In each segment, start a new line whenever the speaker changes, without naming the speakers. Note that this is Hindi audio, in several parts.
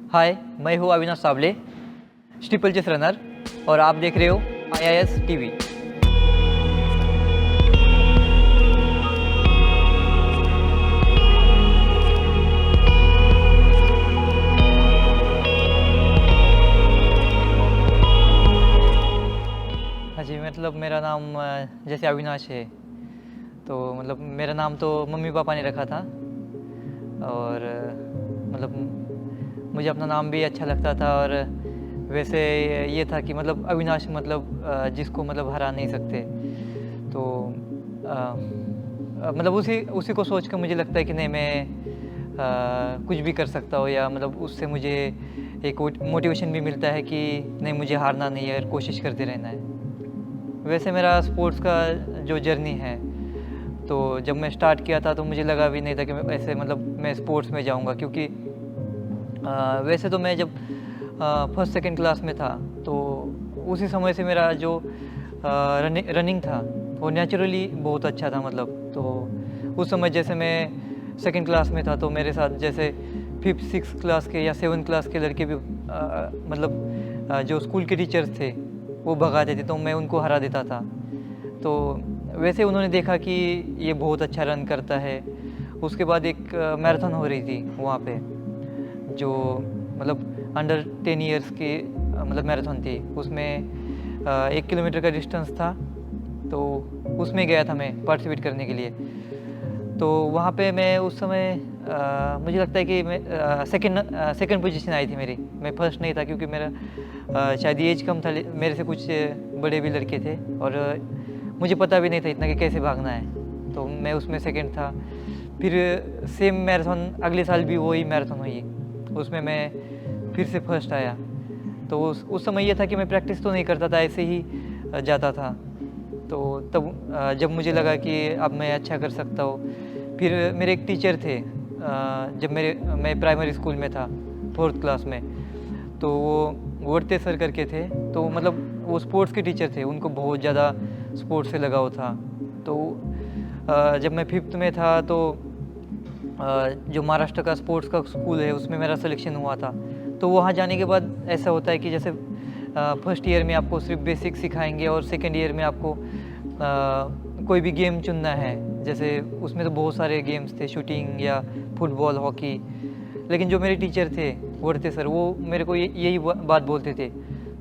हाय, मैं हूँ अविनाश सावले, स्टीपल चेस रनर और आप देख रहे हो IIS टीवी। हाँ जी, मतलब मेरा नाम जैसे अविनाश है, तो मतलब मेरा नाम तो मम्मी पापा ने रखा था और मतलब मुझे अपना नाम भी अच्छा लगता था। और वैसे ये था कि मतलब अविनाश मतलब जिसको मतलब हरा नहीं सकते। तो मतलब उसी उसी को सोच कर मुझे लगता है कि नहीं, मैं कुछ भी कर सकता हूँ, या मतलब उससे मुझे एक मोटिवेशन भी मिलता है कि नहीं, मुझे हारना नहीं है और कोशिश करते रहना है। वैसे मेरा स्पोर्ट्स का जो जर्नी है, तो जब मैं स्टार्ट किया था तो मुझे लगा भी नहीं था कि मैं ऐसे मतलब मैं स्पोर्ट्स में जाऊंगा, क्योंकि वैसे तो मैं जब फर्स्ट सेकंड क्लास में था, तो उसी समय से मेरा जो रनिंग था वो नेचुरली बहुत अच्छा था। मतलब तो उस समय जैसे मैं सेकंड क्लास में था, तो मेरे साथ जैसे फिफ्थ सिक्स क्लास के या सेवन क्लास के लड़के भी मतलब जो स्कूल के टीचर्स थे वो भगाते थे, तो मैं उनको हरा देता था। तो वैसे उन्होंने देखा कि ये बहुत अच्छा रन करता है। उसके बाद एक मैराथन हो रही थी वहाँ पे, जो मतलब अंडर 10 इयर्स की मतलब मैराथन थी। उसमें 1 किलोमीटर का डिस्टेंस था, तो उसमें गया था मैं पार्टिसिपेट करने के लिए। तो वहाँ पे मैं उस समय मुझे लगता है कि मैं सेकंड पोजीशन आई थी मेरी। मैं फर्स्ट नहीं था, क्योंकि मेरा शायद एज कम था, मेरे से कुछ बड़े भी लड़के थे और मुझे पता भी नहीं था इतना कि कैसे भागना है। तो मैं उसमें सेकंड था। फिर सेम मैराथन अगले साल भी वही मैराथन हुई, उसमें मैं फिर से फर्स्ट आया। तो उस समय ये था कि मैं प्रैक्टिस तो नहीं करता था, ऐसे ही जाता था। तो तब जब मुझे लगा कि अब मैं अच्छा कर सकता हूँ, फिर मेरे एक टीचर थे जब मैं प्राइमरी स्कूल में था फोर्थ क्लास में, तो वो वर्ते सर करके थे। तो मतलब वो स्पोर्ट्स के टीचर थे, उनको बहुत ज़्यादा स्पोर्ट्स से लगाव था। तो जब मैं फिफ्थ में था, तो जो महाराष्ट्र का स्पोर्ट्स का स्कूल है उसमें मेरा सिलेक्शन हुआ था। तो वहाँ जाने के बाद ऐसा होता है कि जैसे फर्स्ट ईयर में आपको सिर्फ बेसिक सिखाएंगे और सेकेंड ईयर में आपको कोई भी गेम चुनना है। जैसे उसमें तो बहुत सारे गेम्स थे, शूटिंग या फुटबॉल, हॉकी। लेकिन जो मेरे टीचर थे वर्ते सर, वो मेरे को यही बात बोलते थे,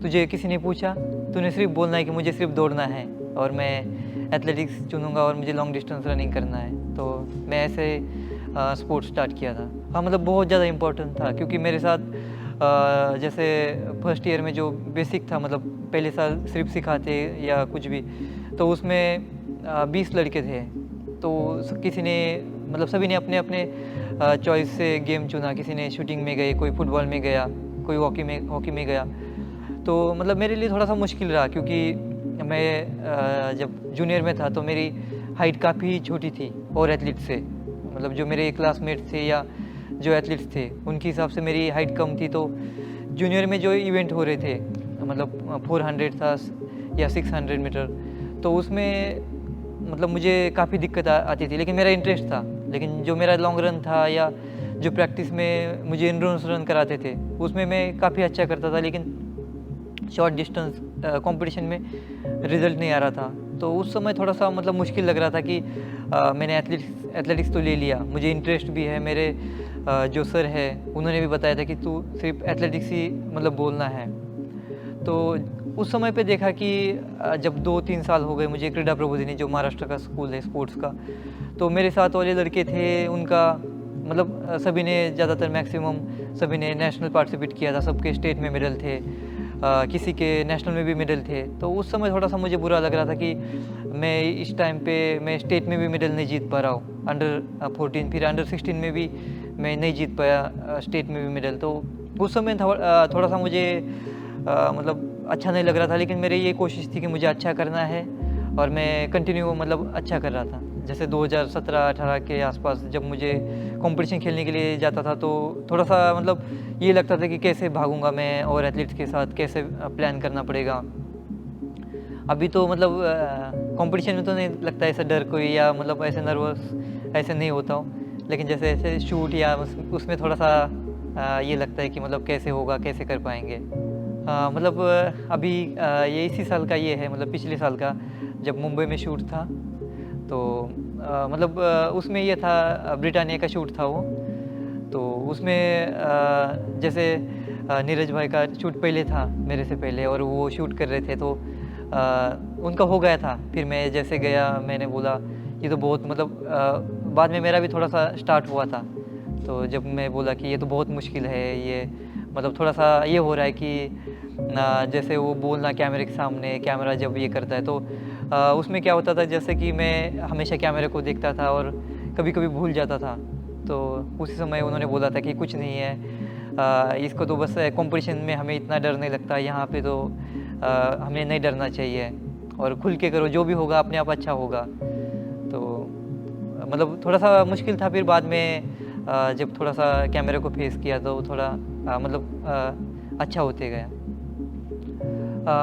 तुझे किसी ने पूछा, तूने सिर्फ बोलना है कि मुझे सिर्फ दौड़ना है और मैं एथलेटिक्स चुनूंगा और मुझे लॉन्ग डिस्टेंस रनिंग करना है। तो मैं ऐसे स्पोर्ट्स स्टार्ट किया था। हाँ, मतलब बहुत ज़्यादा इम्पोर्टेंट था, क्योंकि मेरे साथ जैसे फर्स्ट ईयर में जो बेसिक था, मतलब पहले साल सिर्फ सिखाते या कुछ भी, तो उसमें 20 लड़के थे। तो किसी ने मतलब सभी ने अपने अपने चॉइस से गेम चुना। किसी ने शूटिंग में गए, कोई फुटबॉल में गया, कोई हॉकी में गया। तो मतलब मेरे लिए थोड़ा सा मुश्किल रहा, क्योंकि मैं जब जूनियर में था तो मेरी हाइट काफ़ी छोटी थी और एथलीट से, मतलब जो मेरे क्लासमेट थे या जो एथलीट्स थे उनके हिसाब से मेरी हाइट कम थी। तो जूनियर में जो इवेंट हो रहे थे, मतलब 400 था या 600 मीटर, तो उसमें मतलब मुझे काफ़ी दिक्कत आती थी। लेकिन मेरा इंटरेस्ट था। लेकिन जो मेरा लॉन्ग रन था या जो प्रैक्टिस में मुझे एंड्योरेंस रन कराते थे, उसमें मैं काफ़ी अच्छा करता था। लेकिन शॉर्ट डिस्टेंस कंपटीशन में रिज़ल्ट नहीं आ रहा था। तो उस समय थोड़ा सा मतलब मुश्किल लग रहा था कि मैंने एथलेटिक्स तो ले लिया, मुझे इंटरेस्ट भी है। मेरे जो सर है उन्होंने भी बताया था कि तू सिर्फ एथलेटिक्स ही मतलब बोलना है। तो उस समय पे देखा कि जब 2-3 साल हो गए मुझे क्रीडा प्रबोधिनी, जो महाराष्ट्र का स्कूल है स्पोर्ट्स का, तो मेरे साथ वाले लड़के थे, उनका मतलब सभी ने ज़्यादातर मैक्सिमम सभी ने नेशनल पार्टिसिपेट किया था, सबके स्टेट में मेडल थे, किसी के नेशनल में भी मेडल थे। तो उस समय थोड़ा सा मुझे बुरा लग रहा था कि मैं इस टाइम पे मैं स्टेट में भी मेडल नहीं जीत पा रहा हूँ, अंडर 14, फिर अंडर 16 में भी मैं नहीं जीत पाया स्टेट में भी मेडल। तो उस समय थोड़ा सा मुझे मतलब अच्छा नहीं लग रहा था। लेकिन मेरी ये कोशिश थी कि मुझे अच्छा करना है और मैं कंटिन्यू मतलब अच्छा कर रहा था। जैसे 2017-18 के आसपास जब मुझे कंपटीशन खेलने के लिए जाता था, तो थोड़ा सा मतलब ये लगता था कि कैसे भागूंगा मैं और एथलीट्स के साथ कैसे प्लान करना पड़ेगा। अभी तो मतलब कंपटीशन में तो नहीं लगता ऐसा डर कोई, या मतलब ऐसे नर्वस ऐसे नहीं होता हूँ। लेकिन जैसे ऐसे शूट या उसमें थोड़ा सा ये लगता है कि मतलब कैसे होगा, कैसे कर पाएँगे। मतलब अभी ये इसी साल का ये है, मतलब पिछले साल का जब मुंबई में शूट था, तो मतलब उसमें ये था, ब्रिटानिया का शूट था वो। तो उसमें जैसे नीरज भाई का शूट पहले था मेरे से पहले, और वो शूट कर रहे थे, तो उनका हो गया था। फिर मैं जैसे गया, मैंने बोला ये तो बहुत मतलब बाद में मेरा भी थोड़ा-सा स्टार्ट हुआ था। तो जब मैं बोला कि ये तो बहुत मुश्किल है, ये मतलब थोड़ा-सा ये हो रहा है कि जैसे वो बोलना कैमरे के सामने, कैमरा जब ये करता है, तो उसमें क्या होता था, जैसे कि मैं हमेशा कैमरे को देखता था और कभी-कभी भूल जाता था। तो उसी समय उन्होंने बोला था कि कुछ नहीं है, इसको तो बस कॉम्पिटिशन में हमें इतना डर नहीं लगता, यहाँ पे तो हमें नहीं डरना चाहिए और खुल के करो, जो भी होगा अपने आप अच्छा होगा। तो मतलब थोड़ा-सा मुश्किल था, फिर बाद में जब थोड़ा-सा कैमरे को फेस किया तो थोड़ा मतलब अच्छा होते गया।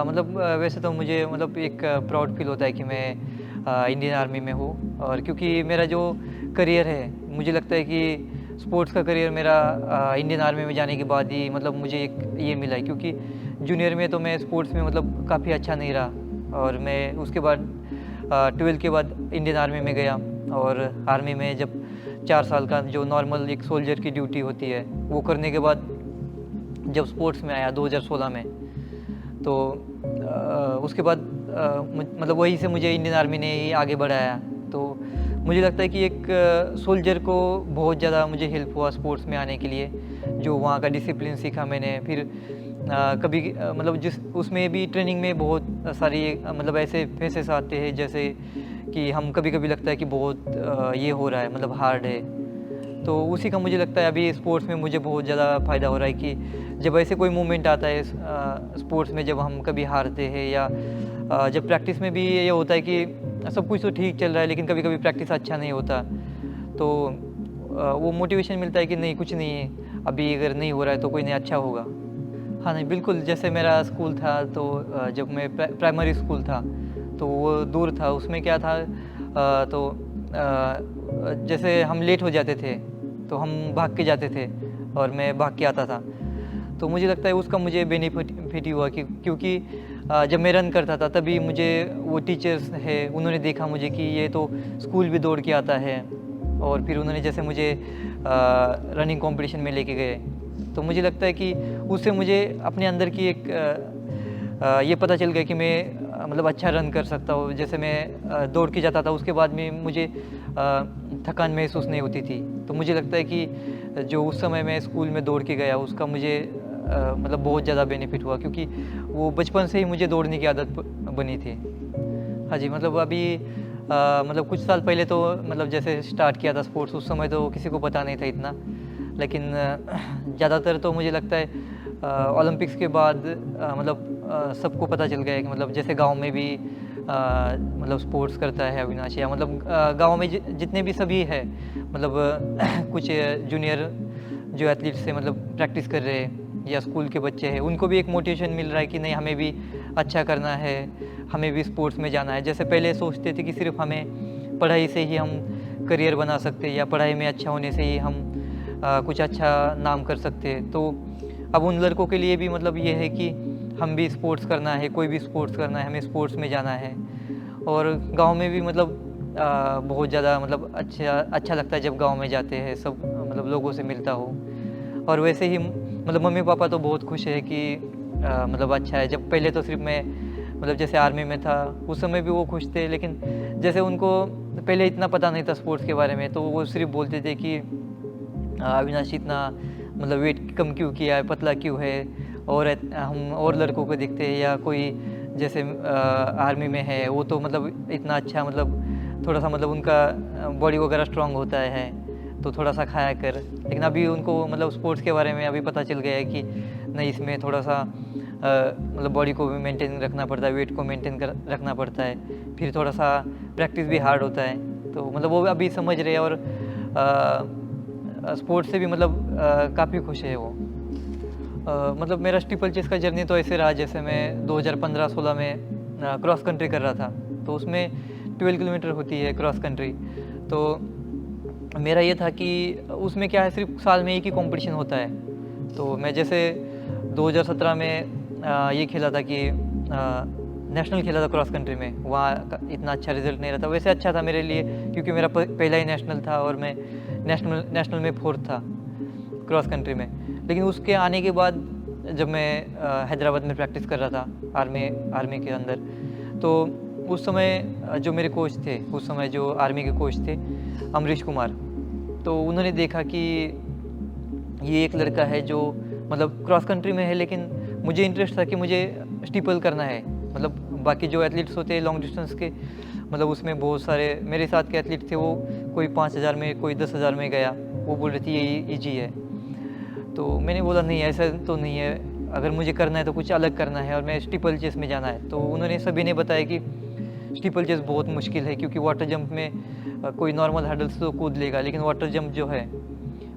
मतलब वैसे तो मुझे मतलब एक प्राउड फील होता है कि मैं इंडियन आर्मी में हूँ, और क्योंकि मेरा जो करियर है, मुझे लगता है कि स्पोर्ट्स का करियर मेरा इंडियन आर्मी में जाने के बाद ही मतलब मुझे एक ये मिला है, क्योंकि जूनियर में तो मैं स्पोर्ट्स में मतलब काफ़ी अच्छा नहीं रहा, और मैं उसके बाद 12 के बाद इंडियन आर्मी में गया, और आर्मी में जब 4 साल का जो नॉर्मल एक सोल्जर की ड्यूटी होती है वो करने के बाद जब स्पोर्ट्स में आया 2016 में, तो उसके बाद मतलब वहीं से मुझे इंडियन आर्मी ने ही आगे बढ़ाया। तो मुझे लगता है कि एक सोल्जर को बहुत ज़्यादा मुझे हेल्प हुआ स्पोर्ट्स में आने के लिए, जो वहाँ का डिसिप्लिन सीखा मैंने। फिर कभी मतलब जिस उसमें भी ट्रेनिंग में बहुत सारी मतलब ऐसे फेसेस आते हैं, जैसे कि हम कभी-कभी लगता है कि बहुत ये हो रहा है, मतलब हार्ड है। तो उसी का मुझे लगता है अभी स्पोर्ट्स में मुझे बहुत ज़्यादा फ़ायदा हो रहा है कि जब ऐसे कोई मोमेंट आता है स्पोर्ट्स में, जब हम कभी हारते हैं, या जब प्रैक्टिस में भी ये होता है कि सब कुछ तो ठीक चल रहा है लेकिन कभी-कभी प्रैक्टिस अच्छा नहीं होता, तो वो मोटिवेशन मिलता है कि नहीं, कुछ नहीं है, अभी अगर नहीं हो रहा है तो कोई नहीं, अच्छा होगा। हाँ, नहीं बिल्कुल, जैसे मेरा स्कूल था, तो जब मैं प्राइमरी स्कूल था तो वो दूर था, उसमें क्या था, तो जैसे हम लेट हो जाते थे तो हम भाग के जाते थे और मैं भाग के आता था। तो मुझे लगता है उसका मुझे बेनिफिट फिट ही हुआ, कि क्योंकि जब मैं रन करता था तभी मुझे वो टीचर्स है, उन्होंने देखा मुझे कि ये तो स्कूल भी दौड़ के आता है, और फिर उन्होंने जैसे मुझे रनिंग कंपटीशन में लेके गए। तो मुझे लगता है कि उससे मुझे अपने अंदर की एक ये पता चल गया कि मैं मतलब अच्छा रन कर सकता हूँ। जैसे मैं दौड़ के जाता था, उसके बाद में मुझे थकान महसूस नहीं होती थी। तो मुझे लगता है कि जो उस समय मैं स्कूल में दौड़ के गया, उसका मुझे मतलब बहुत ज़्यादा बेनिफिट हुआ, क्योंकि वो बचपन से ही मुझे दौड़ने की आदत बनी थी। हाँ जी, मतलब अभी मतलब कुछ साल पहले तो मतलब जैसे स्टार्ट किया था स्पोर्ट्स, उस समय तो किसी को पता नहीं था इतना। लेकिन ज़्यादातर तो मुझे लगता है ओलंपिक्स के बाद मतलब सबको पता चल गया है कि मतलब जैसे गाँव में भी मतलब स्पोर्ट्स करता है अविनाश, या मतलब गाँव में जितने भी सभी है, मतलब कुछ जूनियर जो एथलीट्स से मतलब प्रैक्टिस कर रहे हैं, या स्कूल के बच्चे हैं, उनको भी एक मोटिवेशन मिल रहा है कि नहीं, हमें भी अच्छा करना है, हमें भी स्पोर्ट्स में जाना है। जैसे पहले सोचते थे कि सिर्फ हमें पढ़ाई से ही हम करियर बना सकते हैं, या पढ़ाई में अच्छा होने से ही हम कुछ अच्छा नाम कर सकते हैं। तो अब उन लड़कों के लिए भी मतलब ये है कि हम भी स्पोर्ट्स करना है, कोई भी स्पोर्ट्स करना है, हमें स्पोर्ट्स में जाना है। और गाँव में भी मतलब बहुत ज़्यादा मतलब अच्छा लगता है जब गाँव में जाते हैं, सब मतलब लोगों से मिलता हूँ। और वैसे ही मतलब मम्मी-पापा तो बहुत खुश है कि मतलब अच्छा है। जब पहले तो सिर्फ मैं मतलब जैसे आर्मी में था, उस समय भी वो खुश थे, लेकिन जैसे उनको पहले इतना पता नहीं था स्पोर्ट्स के बारे में, तो वो सिर्फ बोलते थे कि अविनाश इतना मतलब वेट कम क्यों किया है, पतला क्यों है, और हम और लड़कों को देखते हैं, या कोई जैसे आर्मी में है वो तो मतलब इतना अच्छा, मतलब थोड़ा सा मतलब उनका बॉडी वगैरह स्ट्रांग होता है, तो थोड़ा सा खाया कर। लेकिन अभी उनको मतलब स्पोर्ट्स के बारे में अभी पता चल गया है कि नहीं, इसमें थोड़ा सा मतलब बॉडी को भी मेंटेन रखना पड़ता है, वेट को मेंटेन कर रखना पड़ता है, फिर थोड़ा सा प्रैक्टिस भी हार्ड होता है। तो मतलब वो अभी समझ रहे हैं, और स्पोर्ट्स से भी मतलब काफ़ी खुश है वो। मतलब मेरा स्टीपल चेस का जर्नी तो ऐसे रहा, जैसे मैं 2015-16 में क्रॉस कंट्री कर रहा था, तो उसमें 12 किलोमीटर होती है क्रॉस कंट्री। तो मेरा ये था कि उसमें क्या है, सिर्फ साल में एक ही कंपटीशन होता है, तो मैं जैसे 2017 में ये खेला था कि नेशनल खेला था क्रॉस कंट्री में, वहाँ का इतना अच्छा रिजल्ट नहीं रहा था। वैसे अच्छा था मेरे लिए क्योंकि मेरा पहला ही नेशनल था और मैं नेशनल में 4th था क्रॉस कंट्री में। लेकिन उसके आने के बाद जब मैं हैदराबाद में प्रैक्टिस कर रहा था आर्मी के अंदर, तो उस समय जो मेरे कोच थे, उस समय जो आर्मी के कोच थे अमरीश कुमार, तो उन्होंने देखा कि ये एक लड़का है जो मतलब क्रॉस कंट्री में है, लेकिन मुझे इंटरेस्ट था कि मुझे स्टीपल करना है। मतलब बाकी जो एथलीट्स होते हैं लॉन्ग डिस्टेंस के, मतलब उसमें बहुत सारे मेरे साथ के एथलीट थे, वो कोई 5000 में, कोई 10,000 में गया, वो बोल रही थी ये ईजी है। तो मैंने बोला नहीं, ऐसा तो नहीं है, अगर मुझे करना है तो कुछ अलग करना है और मैं स्टीपल चेस में जाना है। तो उन्होंने सभी ने बताया कि स्टीपल चेस बहुत मुश्किल है क्योंकि वाटर जंप में कोई नॉर्मल हर्डल्स तो कूद लेगा, लेकिन वाटर जंप जो है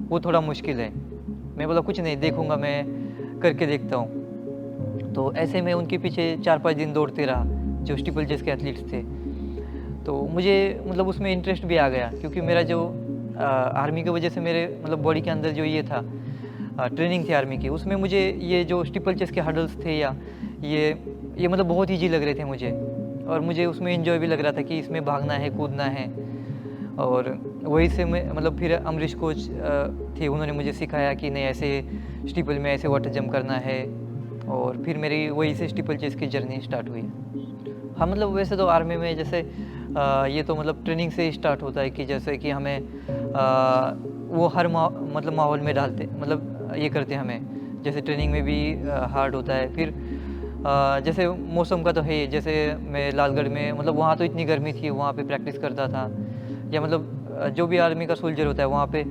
वो थोड़ा मुश्किल है। मैं बोला कुछ नहीं, देखूंगा, मैं करके देखता हूँ। तो ऐसे में उनके पीछे 4-5 दिन दौड़ते रहा जो स्टीपल चेस के एथलीट्स थे। तो मुझे मतलब उसमें इंटरेस्ट भी आ गया क्योंकि मेरा जो आर्मी की वजह से मेरे मतलब बॉडी के अंदर जो ये था ट्रेनिंग थी आर्मी की, उसमें मुझे ये जो स्टीपल चेस के हर्डल्स थे या ये मतलब बहुत ईजी लग रहे थे मुझे, और मुझे उसमें एंजॉय भी लग रहा था कि इसमें भागना है, कूदना है। और वही से मैं मतलब फिर अमरीश कोच थे, उन्होंने मुझे सिखाया कि नहीं, ऐसे स्टीपल में ऐसे वाटर जंप करना है, और फिर मेरी वही से स्टीपल चेस की जर्नी स्टार्ट हुई। हाँ, मतलब वैसे तो आर्मी में जैसे ये तो मतलब ट्रेनिंग से ही स्टार्ट होता है कि जैसे कि हमें वो हर मतलब माहौल में डालते, मतलब ये करते हैं हमें, जैसे ट्रेनिंग में भी हार्ड होता है। फिर जैसे मौसम का तो है ही, जैसे मैं लालगढ़ में मतलब वहाँ तो इतनी गर्मी थी, वहाँ पे प्रैक्टिस करता था, या मतलब जो भी आर्मी का सोल्जर होता है वहाँ पे,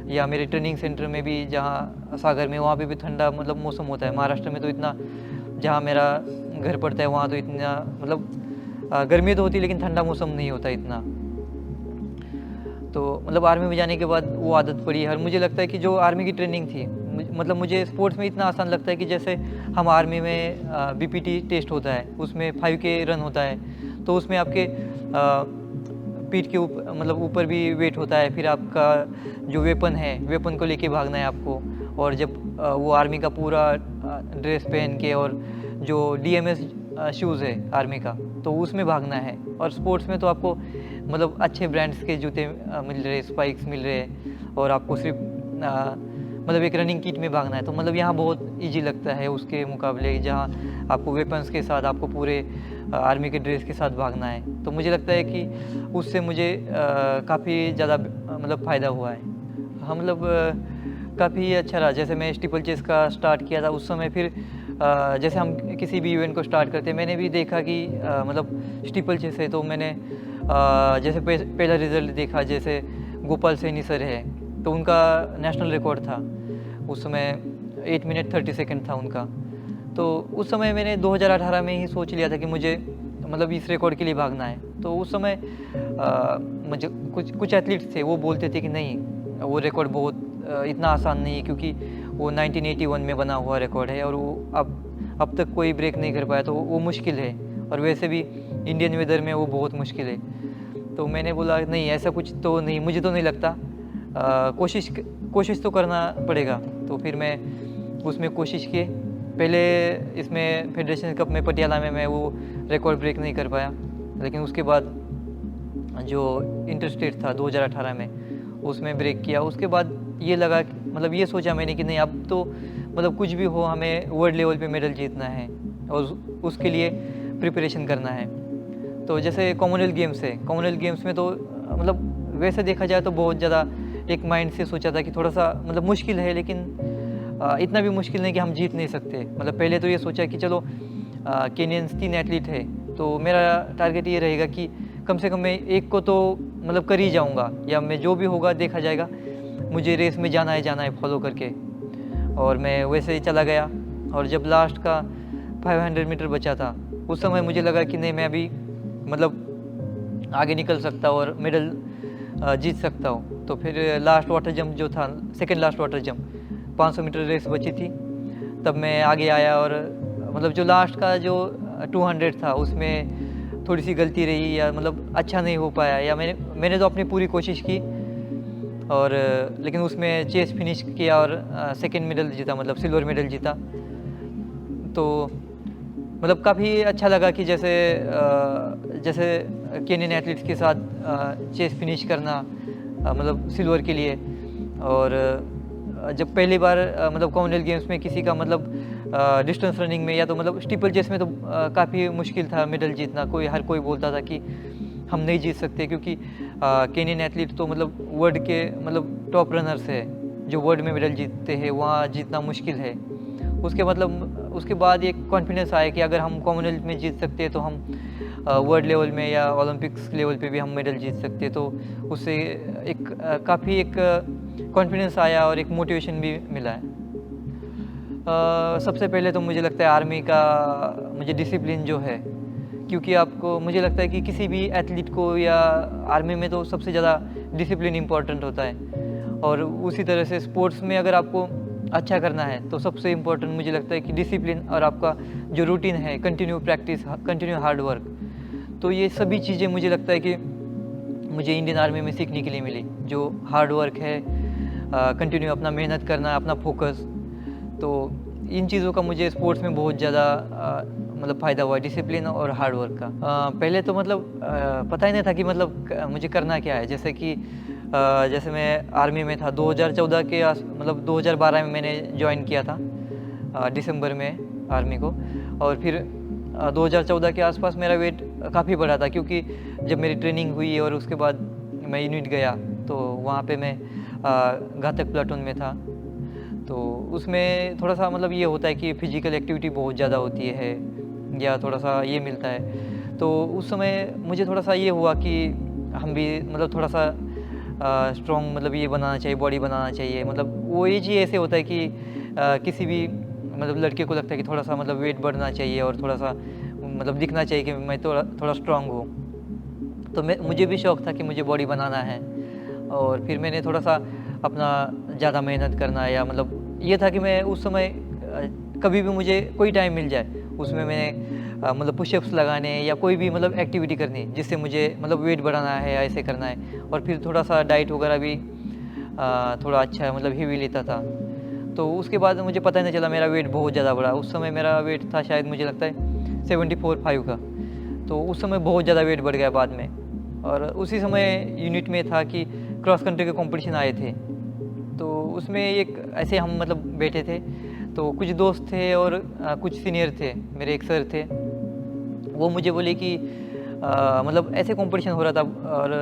या मेरे ट्रेनिंग सेंटर में भी जहाँ सागर में, वहाँ पे भी ठंडा मतलब मौसम होता है। महाराष्ट्र में तो इतना, जहाँ मेरा घर पड़ता है वहाँ तो इतना मतलब गर्मी तो होती है लेकिन ठंडा मौसम नहीं होता इतना। तो मतलब आर्मी में जाने के बाद वो आदत पड़ी है। और मुझे लगता है कि जो आर्मी की ट्रेनिंग थी, मतलब मुझे स्पोर्ट्स में इतना आसान लगता है कि जैसे हम आर्मी में बीपीटी टेस्ट होता है, उसमें 5K रन होता है, तो उसमें आपके पीठ के ऊपर मतलब ऊपर भी वेट होता है, फिर आपका जो वेपन है, वेपन को लेके भागना है आपको। और जब वो आर्मी का पूरा ड्रेस पहन के, और जो DMS शूज़ है आर्मी का, तो उसमें भागना है। और स्पोर्ट्स में तो आपको मतलब अच्छे ब्रांड्स के जूते मिल रहे, स्पाइक्स मिल रहे, और आपको सिर्फ मतलब एक रनिंग किट में भागना है। तो मतलब यहाँ बहुत इजी लगता है उसके मुकाबले, जहाँ आपको वेपन्स के साथ, आपको पूरे आर्मी के ड्रेस के साथ भागना है। तो मुझे लगता है कि उससे मुझे काफ़ी ज़्यादा मतलब फ़ायदा हुआ है। हाँ, मतलब काफ़ी अच्छा रहा। जैसे मैं स्टीपल चेस का स्टार्ट किया था उस समय, फिर जैसे हम किसी भी इवेंट को स्टार्ट करते हैं, मैंने भी देखा कि मतलब स्टीपल चेस है, तो मैंने जैसे पहला रिज़ल्ट देखा, जैसे गोपाल सैनी सर है, तो उनका नेशनल रिकॉर्ड था उस समय 8 मिनट 30 सेकंड था उनका। तो उस समय मैंने 2018 में ही सोच लिया था कि मुझे मतलब इस रिकॉर्ड के लिए भागना है। तो उस समय मुझे कुछ एथलीट्स थे, वो बोलते थे कि नहीं, वो रिकॉर्ड बहुत इतना आसान नहीं है, क्योंकि वो 1981 में बना हुआ रिकॉर्ड है, और वो अब तक कोई ब्रेक नहीं कर पाया, तो वो मुश्किल है, और वैसे भी इंडियन वेदर में वो बहुत मुश्किल है। तो मैंने बोला नहीं, ऐसा कुछ तो नहीं, मुझे तो नहीं लगता, कोशिश तो करना पड़ेगा। तो फिर मैं उसमें कोशिश की। पहले इसमें फेडरेशन कप में पटियाला में मैं वो रिकॉर्ड ब्रेक नहीं कर पाया, लेकिन उसके बाद जो इंटर स्टेट था 2018 में, उसमें ब्रेक किया। उसके बाद ये लगा मतलब ये सोचा मैंने कि नहीं, अब तो मतलब कुछ भी हो, हमें वर्ल्ड लेवल पे मेडल जीतना है और उसके लिए प्रिपरेशन करना है। तो जैसे कॉमनवेल्थ गेम्स है, कॉमनवेल्थ गेम्स में तो मतलब वैसे देखा जाए तो बहुत ज़्यादा एक माइंड से सोचा था कि थोड़ा सा मतलब मुश्किल है, लेकिन इतना भी मुश्किल नहीं कि हम जीत नहीं सकते। मतलब पहले तो ये सोचा कि चलो केनियंस 3 एथलीट है, तो मेरा टारगेट ये रहेगा कि कम से कम मैं एक को तो मतलब कर ही जाऊंगा, या मैं जो भी होगा देखा जाएगा, मुझे रेस में जाना है फॉलो करके। और मैं वैसे ही चला गया, और जब लास्ट का 500 मीटर बचा था, उस समय मुझे लगा कि नहीं, मैं अभी मतलब आगे निकल सकता और मेडल जीत सकता हूँ। तो फिर लास्ट वाटर जंप जो था, second last water jump, 500 metre race बची थी, तब मैं आगे आया। और मतलब जो लास्ट का जो 200 था, उसमें थोड़ी सी गलती रही, या मतलब अच्छा नहीं हो पाया, या मैंने तो अपनी पूरी कोशिश की, और लेकिन उसमें चेस फिनिश किया और सेकंड मेडल जीता, मतलब सिल्वर मेडल जीता। तो मतलब काफ़ी अच्छा लगा कि जैसे केनियन एथलीट्स के साथ चेस फिनिश करना, मतलब सिल्वर के लिए। और जब पहली बार मतलब कॉमनवेल्थ गेम्स में किसी का मतलब डिस्टेंस रनिंग में या तो मतलब स्टीपल चेस में तो काफ़ी मुश्किल था मेडल जीतना। हर कोई बोलता था कि हम नहीं जीत सकते, क्योंकि केनियन एथलीट तो मतलब वर्ल्ड के मतलब टॉप रनर्स है, जो वर्ल्ड में मेडल जीतते हैं, वहाँ जीतना मुश्किल है। उसके बाद एक कॉन्फिडेंस आया कि अगर हम कॉमनवेल्थ में जीत सकते हैं तो हम वर्ल्ड लेवल में या ओलंपिक्स लेवल पे भी हम मेडल जीत सकते हैं। तो उससे काफ़ी एक कॉन्फिडेंस आया और एक मोटिवेशन भी मिला है। सबसे पहले तो मुझे लगता है आर्मी का मुझे डिसिप्लिन जो है, क्योंकि आपको मुझे लगता है कि किसी भी एथलीट को या आर्मी में तो सबसे ज़्यादा डिसिप्लिन इम्पोर्टेंट होता है। और उसी तरह से स्पोर्ट्स में अगर आपको अच्छा करना है तो सबसे इम्पोर्टेंट मुझे लगता है कि डिसिप्लिन और आपका जो रूटीन है, continue practice, continue hard work. तो ये सभी चीज़ें मुझे लगता है कि मुझे इंडियन आर्मी में सीखने के लिए मिली। जो हार्ड वर्क है, कंटिन्यू अपना मेहनत करना, अपना फोकस। तो इन चीज़ों का मुझे स्पोर्ट्स में बहुत ज़्यादा मतलब फ़ायदा हुआ, डिसिप्लिन और हार्ड वर्क का। पहले तो मतलब पता ही नहीं था कि मतलब मुझे करना क्या है। जैसे मैं आर्मी में था 2014 के मतलब 2012 में मैंने ज्वाइन किया था दिसंबर में आर्मी को। और फिर 2014 के आसपास मेरा वेट काफ़ी बढ़ा था, क्योंकि जब मेरी ट्रेनिंग हुई और उसके बाद मैं यूनिट गया तो वहाँ पे मैं घातक प्लाटून में था। तो उसमें थोड़ा सा मतलब ये होता है कि फिजिकल एक्टिविटी बहुत ज़्यादा होती है या थोड़ा सा ये मिलता है। तो उस समय मुझे थोड़ा सा ये हुआ कि हम भी मतलब थोड़ा सा स्ट्रॉन्ग मतलब ये बनाना चाहिए, बॉडी बनाना चाहिए। मतलब वो एज ही ऐसे होता है कि किसी भी मतलब लड़के को लगता है कि थोड़ा सा मतलब वेट बढ़ना चाहिए और थोड़ा सा मतलब दिखना चाहिए कि मैं थोड़ा थोड़ा स्ट्रॉन्ग हूँ। तो मुझे भी शौक़ था कि मुझे बॉडी बनाना है। और फिर मैंने थोड़ा सा अपना ज़्यादा मेहनत करना, या मतलब ये था कि मैं उस समय कभी भी मुझे कोई टाइम मिल जाए उसमें मैंने मतलब पुशअप्स लगाने या कोई भी मतलब एक्टिविटी करनी जिससे मुझे मतलब वेट बढ़ाना है या ऐसे करना है। और फिर थोड़ा सा डाइट वगैरह भी थोड़ा अच्छा मतलब हेवी लेता था। तो उसके बाद मुझे पता ही नहीं चला मेरा वेट बहुत ज़्यादा बढ़ा। उस समय मेरा वेट था शायद मुझे लगता है 74-5 का। तो उस समय बहुत ज़्यादा वेट बढ़ गया बाद में। और उसी समय यूनिट में था कि क्रॉस कंट्री के कंपटीशन आए थे। तो उसमें एक ऐसे हम मतलब बैठे थे, तो कुछ दोस्त थे और कुछ सीनियर थे, मेरे एक सर थे। वो मुझे बोले कि मतलब ऐसे कंपटीशन हो रहा था और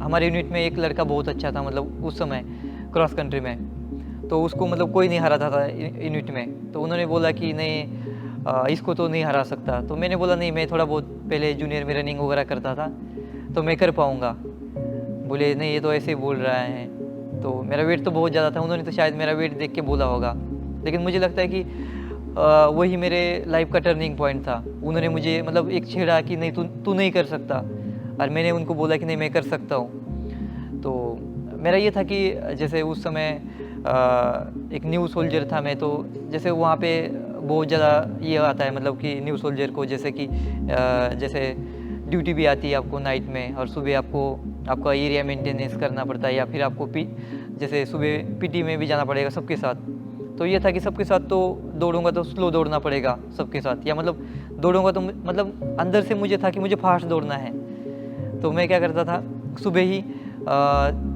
हमारे यूनिट में एक लड़का बहुत अच्छा था मतलब उस समय क्रॉस कंट्री में। तो उसको मतलब कोई नहीं हराता था यूनिट में। तो उन्होंने बोला कि नहीं इसको तो नहीं हरा सकता। तो मैंने बोला नहीं, मैं थोड़ा बहुत पहले जूनियर में रनिंग वगैरह करता था तो मैं कर पाऊँगा। बोले नहीं, ये तो ऐसे ही बोल रहा है। तो मेरा वेट तो बहुत ज़्यादा था, उन्होंने तो शायद मेरा वेट देख के बोला होगा। लेकिन मुझे लगता है कि वही मेरे लाइफ का टर्निंग पॉइंट था। उन्होंने मुझे मतलब एक छेड़ा कि नहीं तू नहीं कर सकता, और मैंने उनको बोला कि नहीं मैं कर सकता हूँ। तो मेरा ये था कि जैसे उस समय एक न्यू सोल्जर था मैं, तो जैसे वहाँ पे बहुत ज़्यादा ये आता है मतलब कि न्यू सोल्जर को जैसे कि जैसे ड्यूटी भी आती है आपको नाइट में, और सुबह आपका एरिया मेंटेनेंस करना पड़ता है, या फिर आपको जैसे सुबह पीटी में भी जाना पड़ेगा सबके साथ। तो ये था कि सबके साथ तो दौड़ूंगा तो स्लो दौड़ना पड़ेगा सबके साथ, या मतलब दौड़ूंगा तो मतलब अंदर से मुझे था कि मुझे फास्ट दौड़ना है। तो मैं क्या करता था, सुबह ही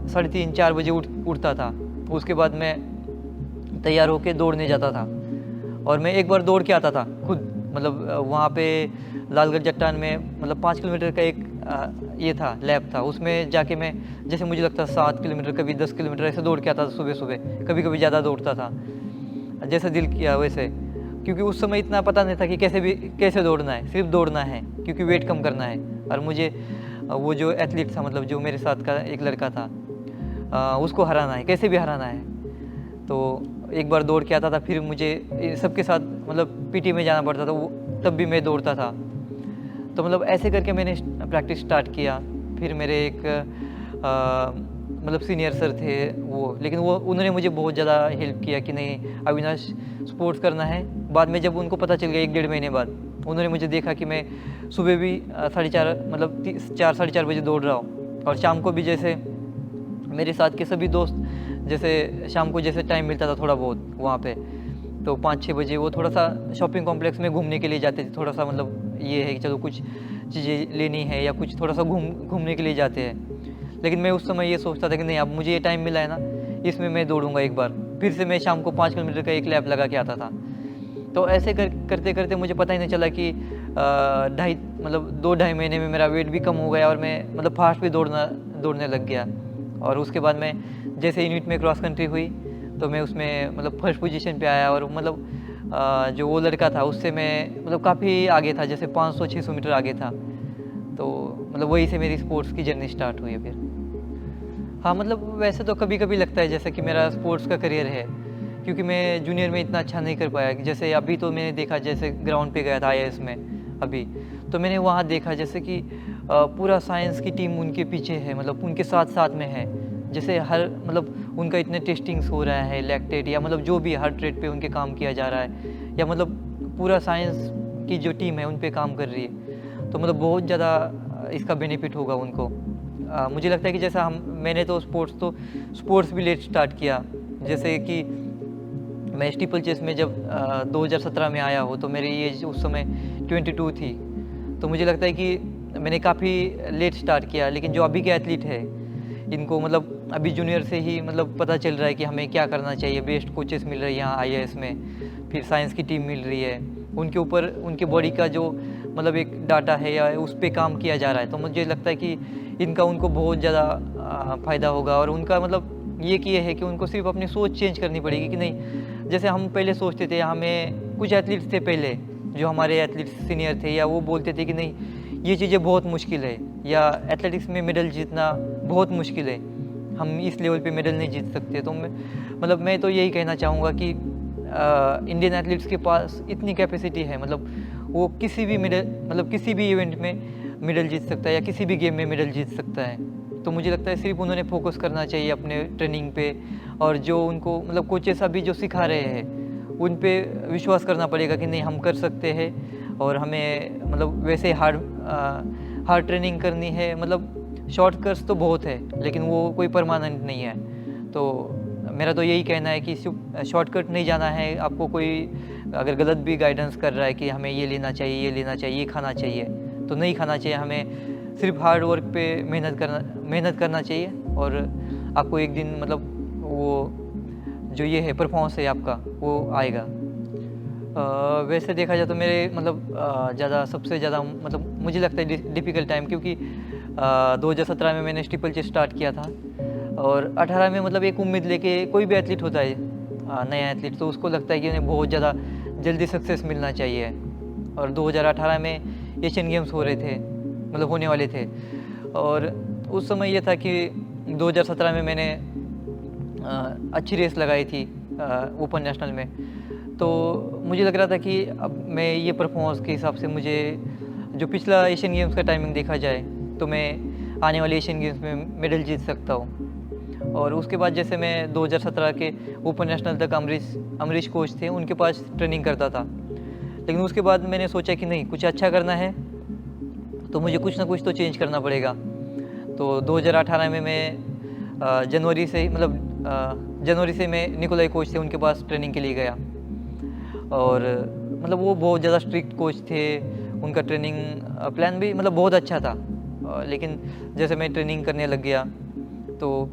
3:30-4 बजे उठता था। उसके बाद मैं तैयार होके दौड़ने जाता था, और मैं एक बार दौड़ के आता था खुद। मतलब वहाँ पे लालगढ़ चट्टान में मतलब 5 किलोमीटर का एक ये था लैब था, उसमें जाके मैं जैसे मुझे लगता 7 किलोमीटर कभी 10 किलोमीटर ऐसे दौड़ के आता था सुबह सुबह। कभी कभी ज़्यादा दौड़ता था, जैसा दिल किया वैसे। क्योंकि उस समय इतना पता नहीं था कि कैसे दौड़ना है, सिर्फ दौड़ना है क्योंकि वेट कम करना है। और मुझे वो जो एथलीट था मतलब जो मेरे साथ का एक लड़का था उसको हराना है, कैसे भी हराना है। तो एक बार दौड़ के आता था, फिर मुझे सबके साथ मतलब पीटी में जाना पड़ता था, वो तब भी मैं दौड़ता था। तो मतलब ऐसे करके मैंने प्रैक्टिस स्टार्ट किया। फिर मेरे एक मतलब सीनियर सर थे वो, लेकिन उन्होंने मुझे बहुत ज़्यादा हेल्प किया कि नहीं अविनाश स्पोर्ट्स करना है। बाद में जब उनको पता चल गया 1-1.5 महीने बाद, उन्होंने मुझे देखा कि मैं सुबह भी 4:30 मतलब 4 साढ़े 4 बजे दौड़ रहा हूँ, और शाम को भी जैसे मेरे साथ के सभी दोस्त जैसे शाम को जैसे टाइम मिलता था थोड़ा बहुत वहाँ पे, तो 5-6 बजे वो थोड़ा-सा शॉपिंग कॉम्प्लेक्स में घूमने के लिए जाते थे। थोड़ा-सा मतलब ये है कि चलो कुछ चीज़ें लेनी है या कुछ थोड़ा-सा घूमने के लिए जाते हैं। लेकिन मैं उस समय ये सोचता था कि नहीं, अब मुझे ये टाइम मिला है ना, इसमें मैं दौड़ूँगा एक बार। फिर से मैं शाम को 5 किलोमीटर का एक लैप लगा के आता था। तो ऐसे करते-करते मुझे पता ही नहीं चला कि ढाई मतलब 2 ढाई महीने में मेरा वेट भी कम हो गया और मैं मतलब फास्ट भी दौड़ने लग गया। और उसके बाद मैं जैसे यूनिट में क्रॉस कंट्री हुई, तो मैं उसमें मतलब फर्स्ट पोजीशन पे आया और मतलब जो वो लड़का था उससे मैं मतलब काफ़ी आगे था, जैसे 500-600 मीटर आगे था। तो मतलब वहीं से मेरी स्पोर्ट्स की जर्नी स्टार्ट हुई है फिर। हाँ, मतलब वैसे तो कभी-कभी लगता है जैसे कि मेरा स्पोर्ट्स का करियर है, क्योंकि मैं जूनियर में इतना अच्छा नहीं कर पाया। जैसे अभी तो मैंने देखा, जैसे ग्राउंड पे गया था आईएएस में अभी, तो मैंने वहाँ देखा जैसे कि पूरा साइंस की टीम उनके पीछे है, मतलब उनके साथ-साथ में है। जैसे हर मतलब उनका इतने टेस्टिंग्स हो रहा है, लैक्टेट या मतलब जो भी हर ट्रेड पे उनके काम किया जा रहा है, या मतलब पूरा साइंस की जो टीम है उन पे काम कर रही है। तो मतलब बहुत ज़्यादा इसका बेनिफिट होगा उनको। मुझे लगता है कि जैसा मैंने तो स्पोर्ट्स भी लेट स्टार्ट किया। जैसे कि मैं स्टीपल चेस में जब 2017 में आया हूँ, तो मेरी एज उस समय 22 थी। तो मुझे लगता है कि मैंने काफ़ी लेट स्टार्ट किया, लेकिन जो अभी के एथलीट है, इनको मतलब अभी जूनियर से ही मतलब पता चल रहा है कि हमें क्या करना चाहिए। बेस्ट कोचेस मिल रहे हैं यहाँ आईएएस में, फिर साइंस की टीम मिल रही है। उनके ऊपर उनके बॉडी का जो मतलब एक डाटा है या उस पे काम किया जा रहा है। तो मुझे लगता है कि इनका उनको बहुत ज़्यादा फ़ायदा होगा। और उनका मतलब ये है कि उनको सिर्फ़ अपनी सोच चेंज करनी पड़ेगी कि नहीं, जैसे हम पहले सोचते थे, हमें कुछ एथलीट्स थे पहले जो हमारे एथलीट्स सीनियर थे, या वो बोलते थे कि नहीं ये चीज़ें बहुत मुश्किल है, या एथलेटिक्स में मेडल जीतना बहुत मुश्किल है, हम इस लेवल पे मेडल नहीं जीत सकते। तो मैं तो यही कहना चाहूँगा कि इंडियन एथलीट्स के पास इतनी कैपेसिटी है, मतलब वो किसी भी किसी भी इवेंट में मेडल जीत सकता है या किसी भी गेम में मेडल जीत सकता है। तो मुझे लगता है सिर्फ उन्होंने फोकस करना चाहिए अपने ट्रेनिंग पे, और जो उनको मतलब कोचेस अभी जो सिखा रहे हैं उन पे विश्वास करना पड़ेगा कि नहीं, हम कर सकते हैं। और हमें मतलब वैसे हार्ड ट्रेनिंग करनी है। मतलब शॉर्टकट्स तो बहुत है, लेकिन वो कोई परमानेंट नहीं है। तो मेरा तो यही कहना है कि शॉर्टकट नहीं जाना है आपको। कोई अगर गलत भी गाइडेंस कर रहा है कि हमें ये लेना चाहिए, ये लेना चाहिए, ये खाना चाहिए, तो नहीं खाना चाहिए। हमें सिर्फ हार्ड वर्क पे मेहनत करना चाहिए, और आपको एक दिन मतलब वो जो ये है परफॉर्मेंस है आपका, वो आएगा। वैसे देखा जाए तो मेरे मतलब सबसे ज़्यादा मतलब मुझे लगता है डिफ़िकल्ट टाइम, क्योंकि 2017 में मैंने स्टीपल चेस स्टार्ट किया था, और 18 में मतलब एक उम्मीद लेके कोई भी एथलीट होता है नया एथलीट, तो उसको लगता है कि उन्हें बहुत ज़्यादा जल्दी सक्सेस मिलना चाहिए। और 2018 में एशियन गेम्स हो रहे थे, मतलब होने वाले थे, और उस समय ये था कि 2017 में मैंने अच्छी रेस लगाई थी ओपन नेशनल में। तो मुझे लग रहा था कि अब मैं ये परफॉर्मेंस के हिसाब से, मुझे जो पिछला एशियन गेम्स का टाइमिंग देखा जाए, तो मैं आने वाले एशियन गेम्स में मेडल जीत सकता हूँ। और उसके बाद जैसे मैं 2017 के ओपन नेशनल तक अमरीश कोच थे, उनके पास ट्रेनिंग करता था। लेकिन उसके बाद मैंने सोचा कि नहीं, कुछ अच्छा करना है तो मुझे कुछ ना कुछ तो चेंज करना पड़ेगा। तो 2018 में मैं जनवरी से मैं निकोलाई कोच थे, उनके पास ट्रेनिंग के लिए गया। और मतलब वो बहुत ज़्यादा स्ट्रिक्ट कोच थे, उनका ट्रेनिंग प्लान भी मतलब बहुत अच्छा था। लेकिन जैसे मैं ट्रेनिंग करने लग गया, तो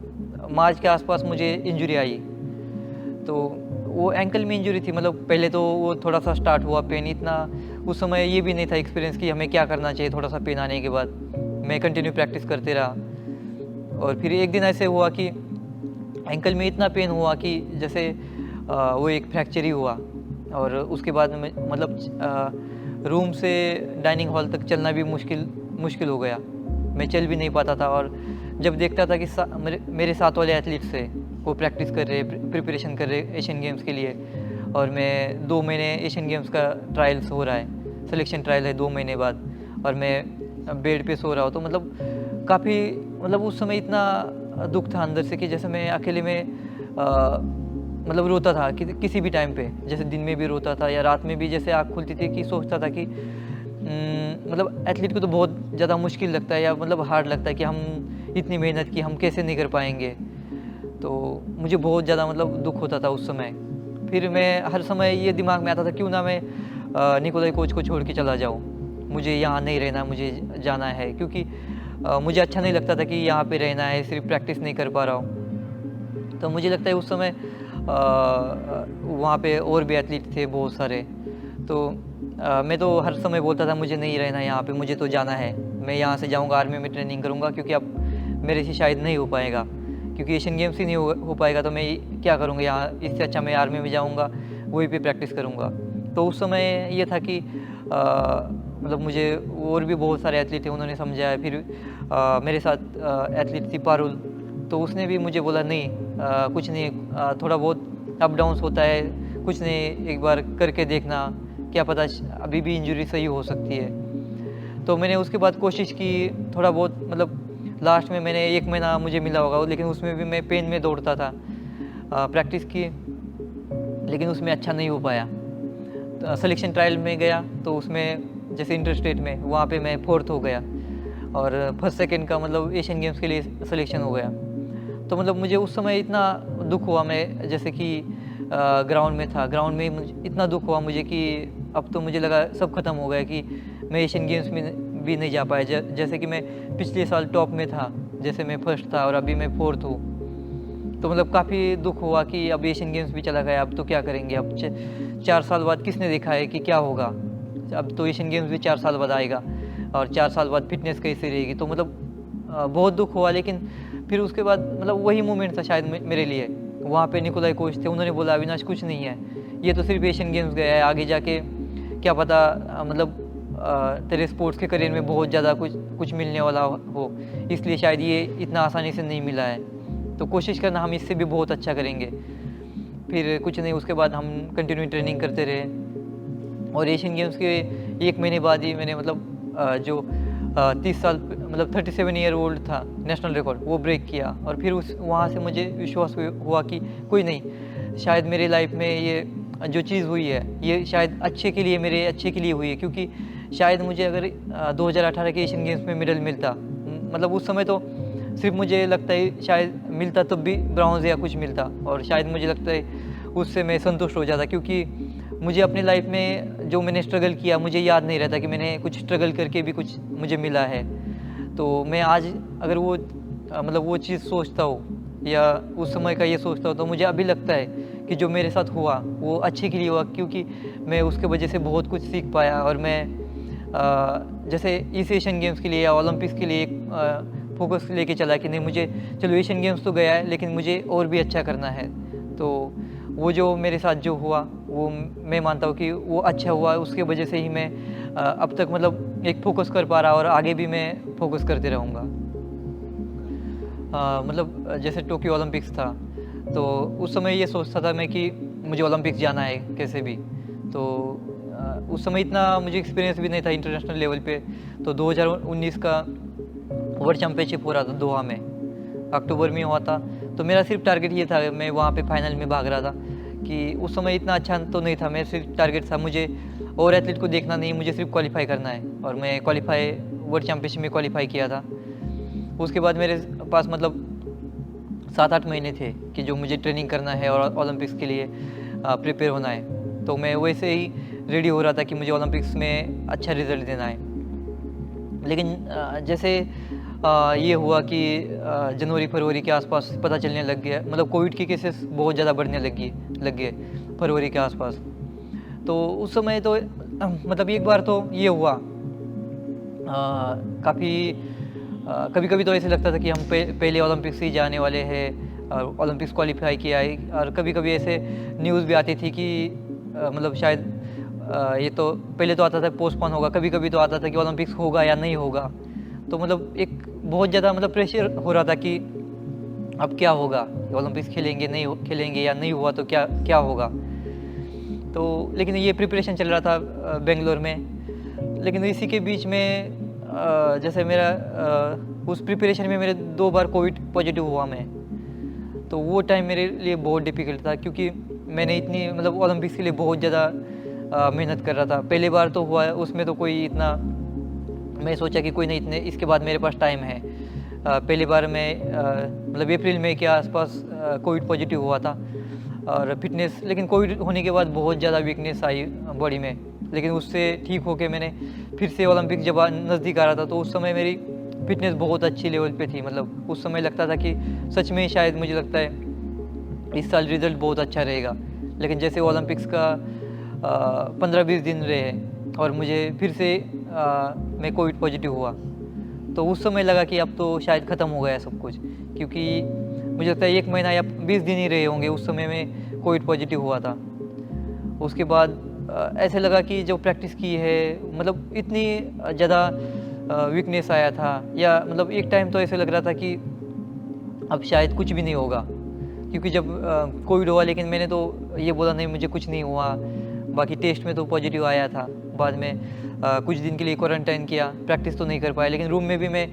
मार्च के आसपास मुझे इंजरी आई। तो वो एंकल में इंजरी थी। मतलब पहले तो वो थोड़ा सा स्टार्ट हुआ पेन, इतना उस समय ये भी नहीं था एक्सपीरियंस कि हमें क्या करना चाहिए। थोड़ा सा पेन आने के बाद मैं कंटिन्यू प्रैक्टिस करते रहा, और फिर एक दिन ऐसे हुआ कि एंकल में इतना पेन हुआ कि जैसे वो एक फ्रैक्चर ही हुआ। और उसके बाद में मतलब रूम से डाइनिंग हॉल तक चलना भी मुश्किल हो गया। मैं चल भी नहीं पाता था। और जब देखता था कि मेरे साथ वाले एथलीट्स थे, वो प्रैक्टिस कर रहे, प्रिपरेशन कर रहे एशियन गेम्स के लिए, और मैं 2 महीने एशियन गेम्स का ट्रायल्स हो रहा है, सिलेक्शन ट्रायल है 2 महीने बाद, और मैं बेड पे सो रहा हूँ। तो मतलब काफ़ी मतलब उस समय इतना दुख था अंदर से कि जैसे मैं अकेले में मतलब रोता था कि किसी भी टाइम पे, जैसे दिन में भी रोता था या रात में भी, जैसे आँख खुलती थी कि सोचता था कि मतलब एथलीट को तो बहुत ज़्यादा मुश्किल लगता है या मतलब हार्ड लगता है कि हम इतनी मेहनत की, हम कैसे नहीं कर पाएंगे। तो मुझे बहुत ज़्यादा मतलब दुःख होता था उस समय। फिर मैं हर समय ये दिमाग में आता था क्यों ना मैं निकोलाई कोच को छोड़ के चला जाऊँ। मुझे यहाँ नहीं रहना, मुझे जाना है क्योंकि मुझे अच्छा नहीं लगता था कि यहाँ पे रहना है, सिर्फ़ प्रैक्टिस नहीं कर पा रहा हूँ। तो मुझे लगता है उस समय वहाँ पे और भी एथलीट थे बहुत सारे। तो मैं तो हर समय बोलता था मुझे नहीं रहना यहाँ पे, मुझे तो जाना है। मैं यहाँ से जाऊँगा आर्मी में ट्रेनिंग करूँगा क्योंकि अब मेरे से शायद नहीं हो पाएगा। क्योंकि एशियन गेम्स ही नहीं हो पाएगा तो मैं क्या करूँगा यहाँ, इससे अच्छा मैं आर्मी में जाऊँगा, वहीं पे प्रैक्टिस करूँगा। तो उस समय ये था कि मतलब मुझे और भी बहुत सारे एथलीट थे, उन्होंने समझाया। फिर मेरे साथ एथलीट थी पारुल, तो उसने भी मुझे बोला नहीं कुछ नहीं, थोड़ा बहुत अप डाउन्स होता है, कुछ नहीं, एक बार करके देखना, क्या पता अभी भी इंजरी सही हो सकती है। तो मैंने उसके बाद कोशिश की, थोड़ा बहुत मतलब लास्ट में मैंने 1 महीना मुझे मिला होगा, लेकिन उसमें भी मैं पेन में दौड़ता था। प्रैक्टिस की, लेकिन उसमें अच्छा नहीं हो पाया। तो सिलेक्शन ट्रायल में गया तो उसमें जैसे इंटर स्टेट में, वहाँ पे मैं 4th हो गया और फर्स्ट सेकंड का मतलब एशियन गेम्स के लिए सिलेक्शन हो गया। तो मतलब मुझे उस समय इतना दुःख हुआ, मैं जैसे कि ग्राउंड में था, ग्राउंड में मुझे इतना दुःख हुआ मुझे कि अब तो मुझे लगा सब खत्म हो गया कि मैं एशियन गेम्स में भी नहीं जा पाया। जैसे कि मैं पिछले साल टॉप में था, जैसे मैं फर्स्ट था और अभी मैं 4th हूँ। तो मतलब काफ़ी दुःख हुआ कि अब एशियन गेम्स भी चला गया, अब तो क्या करेंगे? अब 4 साल बाद किसने देखा है कि क्या होगा? अब तो एशियन गेम्स भी 4 साल बाद आएगा और 4 साल बाद फिटनेस कैसी रहेगी? तो मतलब बहुत दुःख हुआ, लेकिन फिर उसके बाद मतलब वही मोमेंट था शायद मेरे लिए। वहाँ पे निकोलाई कोच थे, उन्होंने बोला अविनाश कुछ नहीं है, ये तो सिर्फ एशियन गेम्स गया है, आगे जाके क्या पता मतलब तेरे स्पोर्ट्स के करियर में बहुत ज़्यादा कुछ मिलने वाला हो, इसलिए शायद ये इतना आसानी से नहीं मिला है। तो कोशिश करना, हम इससे भी बहुत अच्छा करेंगे। फिर कुछ नहीं, उसके बाद हम कंटिन्यू ट्रेनिंग करते रहे और एशियन गेम्स के 1 महीने बाद ही मैंने मतलब जो 30 साल मतलब 37 ईयर ओल्ड था नेशनल रिकॉर्ड, वो ब्रेक किया। और फिर उस वहाँ से मुझे विश्वास हुआ कि कोई नहीं, शायद मेरे लाइफ में ये जो चीज़ हुई है ये शायद अच्छे के लिए, मेरे अच्छे के लिए हुई है। क्योंकि शायद मुझे अगर 2018 के एशियन गेम्स में मेडल मिलता, मतलब उस समय तो सिर्फ मुझे लगता है शायद मिलता तब भी ब्रॉन्ज़ या कुछ मिलता, और शायद मुझे लगता है उससे मैं संतुष्ट हो जाता। क्योंकि मुझे अपनी लाइफ में जो मैंने स्ट्रगल किया, मुझे याद नहीं रहता कि मैंने कुछ स्ट्रगल करके भी कुछ मुझे मिला है। तो मैं आज अगर वो मतलब वो चीज़ सोचता हूँ या उस समय का ये सोचता हूँ, तो मुझे अभी लगता है कि जो मेरे साथ हुआ वो अच्छे के लिए हुआ। क्योंकि मैं उसके वजह से बहुत कुछ सीख पाया और मैं जैसे इस एशियन गेम्स के लिए या ओलंपिक्स के लिए एक फोकस लेके चला कि नहीं, मुझे चलो एशियन गेम्स तो गया है, लेकिन मुझे और भी अच्छा करना है। तो वो जो मेरे साथ जो हुआ, वो मैं मानता हूँ कि वो अच्छा हुआ, उसके वजह से ही मैं अब तक मतलब एक फोकस कर पा रहा और आगे भी मैं फोकस करते रहूँगा। मतलब जैसे टोक्यो ओलंपिक्स था, तो उस समय ये सोचता था मैं कि मुझे ओलंपिक्स जाना है कैसे भी। तो उस समय इतना मुझे एक्सपीरियंस भी नहीं था इंटरनेशनल लेवल पे। तो 2019 का वर्ल्ड चैम्पियनशिप हो रहा था दोहा में, अक्टूबर में हुआ था। तो मेरा सिर्फ टारगेट ये था, मैं वहाँ पे फाइनल में भाग रहा था कि उस समय इतना अच्छा तो नहीं था, मेरा सिर्फ टारगेट था मुझे और एथलीट को देखना नहीं, मुझे सिर्फ क्वालिफाई करना है। और मैं क्वालिफाई वर्ल्ड चैम्पियनशिप में क्वालिफाई किया था। उसके बाद मेरे पास मतलब 7-8 महीने थे कि जो मुझे ट्रेनिंग करना है और ओलंपिक्स के लिए प्रिपेयर होना है। तो मैं वैसे ही रेडी हो रहा था कि मुझे ओलंपिक्स में अच्छा रिज़ल्ट देना है। लेकिन जैसे ये हुआ कि जनवरी-फरवरी के आसपास पता चलने लग गया, मतलब कोविड के केसेस बहुत ज़्यादा बढ़ने लग गए फरवरी के आसपास। तो उस समय तो मतलब एक बार तो ये हुआ, काफ़ी कभी-कभी तो ऐसे लगता था कि हम पहले ओलंपिक्स ही जाने वाले हैं और ओलंपिक्स क्वालिफाई किया है। और कभी-कभी ऐसे न्यूज़ भी आती थी कि मतलब शायद ये तो पहले तो आता था पोस्टपोन होगा, कभी-कभी तो आता था कि ओलंपिक्स होगा या नहीं होगा। तो मतलब एक बहुत ज़्यादा मतलब प्रेशर हो रहा था कि अब क्या होगा, ओलंपिक्स खेलेंगे खेलेंगे या नहीं हुआ तो क्या क्या होगा। तो लेकिन ये प्रिपरेशन चल रहा था बेंगलोर में। लेकिन इसी के बीच में जैसे मेरा उस प्रिपरेशन में मेरे 2 बार कोविड पॉजिटिव हुआ मैं। तो वो टाइम मेरे लिए बहुत डिफ़िकल्ट था, क्योंकि मैंने इतनी मतलब ओलंपिक्स के लिए बहुत ज़्यादा मेहनत कर रहा था। पहली बार तो हुआ है, उसमें तो कोई इतना, मैं सोचा कि कोई नहीं, इतने इसके बाद मेरे पास टाइम है। पहली बार मैं मतलब अप्रैल मई के आसपास कोविड पॉजिटिव हुआ था और फिटनेस, लेकिन कोविड होने के बाद बहुत ज़्यादा वीकनेस आई बॉडी में, लेकिन उससे ठीक होके मैंने फिर से ओलंपिक जब नज़दीक आ रहा था तो उस समय मेरी फिटनेस बहुत अच्छी लेवल पे थी। मतलब उस समय लगता था कि सच में शायद मुझे लगता है इस साल रिज़ल्ट बहुत अच्छा रहेगा। लेकिन जैसे ओलंपिक्स का 15-20 दिन रहे और मुझे फिर से मैं कोविड पॉजिटिव हुआ, तो उस समय लगा कि अब तो शायद ख़त्म हो गया सब कुछ, क्योंकि मुझे लगता है 1 महीना या 20 दिन ही रहे होंगे उस समय में कोविड पॉजिटिव हुआ था। उसके बाद ऐसे लगा कि जो प्रैक्टिस की है, मतलब इतनी ज़्यादा वीकनेस आया था, या मतलब एक टाइम तो ऐसे लग रहा था कि अब शायद कुछ भी नहीं होगा, क्योंकि जब कोविड हुआ लेकिन मैंने तो ये बोला नहीं मुझे कुछ नहीं हुआ, बाकी टेस्ट में तो पॉजिटिव आया था। बाद में कुछ दिन के लिए क्वारंटाइन किया, प्रैक्टिस तो नहीं कर पाया, लेकिन रूम में भी मैं